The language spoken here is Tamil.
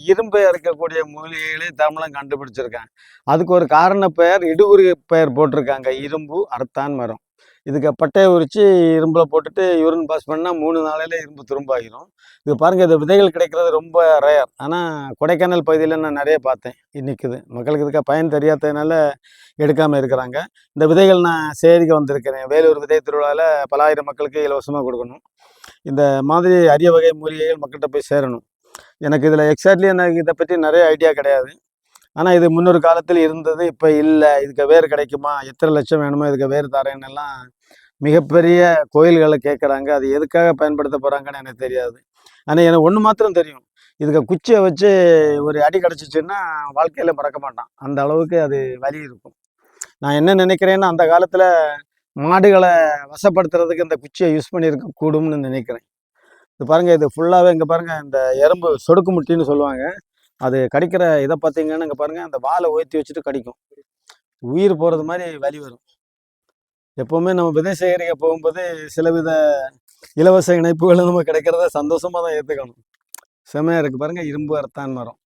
இரும்பை இருக்கக்கூடிய மூலிகைகளே தமிழன் கண்டுபிடிச்சிருக்காங்க. அதுக்கு ஒரு காரண பெயர் இடுகுறி பெயர் போட்டிருக்காங்க. இரும்பு அறுத்தான் மரம். இதுக்கு பட்டைய உரிச்சு இரும்புல போட்டுட்டு யூரின் பாஸ் பண்ணா 3 நாளையில இரும்பு திரும்பாகிரும். இது பாருங்க, இது விதைகள் கிடைக்கிறது ரொம்ப ரேர். ஆனா கொடைக்கானல் பகுதியில நான் நெறைய பார்த்தேன். நிக்குது. மக்களுக்கு இதுக்கு பயன் தெரியாததுனால எடுக்காம இருக்கிறாங்க. இந்த விதைகள் நான் சேகரிக்க வந்திருக்கிறேன். வேலூர் விதை திருவிழால பல ஆயிரம் மக்களுக்கு இலவசமா குடுக்கணும். இந்த மாதிரி அரிய வகை மூலிகைகள் மக்கள்ட்ட போய் சேரணும். எனக்கு இதில எனக்கு இத பத்தி நெறைய ஐடியா கிடையாது. ஆனா இது முன்னொரு காலத்துல இருந்தது. இப்ப இல்ல. இதுக்கு வேர் கிடைக்குமா? எத்தன லட்சம் வேணுமோ இதுக்கு வேர் தரேன்னெல்லாம் மிகப்பெரிய கோயில்கள கேட்கறாங்க. அது எதுக்காக பயன்படுத்த போறாங்கன்னு எனக்கு தெரியாது. ஆனா எனக்கு ஒண்ணு மாத்திரம் தெரியும். இதுக்கு குச்சிய வச்சு ஒரு அடி கிடைச்சுச்சுன்னா, வாழ்க்கையில மறக்க மாட்டான். அந்த அளவுக்கு அது வலி இருக்கும். நான் என்ன நினைக்கிறேன்னா, அந்த காலத்துல மாடுகள வசப்படுத்துறதுக்கு இந்த குச்சிய யூஸ் பண்ணியிருக்க கூடும்னு நினைக்கிறேன். இது பாருங்க, இது ஃபுல்லாவே இங்க பாருங்க, இந்த எறும்பு சொடுக்கு முட்டின்னு சொல்லுவாங்க. அது கடிக்கிற இத பார்த்தீங்கன்னா, இங்க பாருங்க, அந்த வால உயர்த்தி வச்சுட்டு கடிக்கும். உயிர் போறது மாரி வலி வரும். எப்பவுமே நம்ம விதை சேகரிக்க போகும்போது, சிலவித இலவச இணைப்புகளும் நமக்கு கிடைக்கிறத சந்தோஷமா தான் ஏத்துக்கணும். செம்மையா இருக்கு பாருங்க, இரும்பு அறுத்தான் மரம்.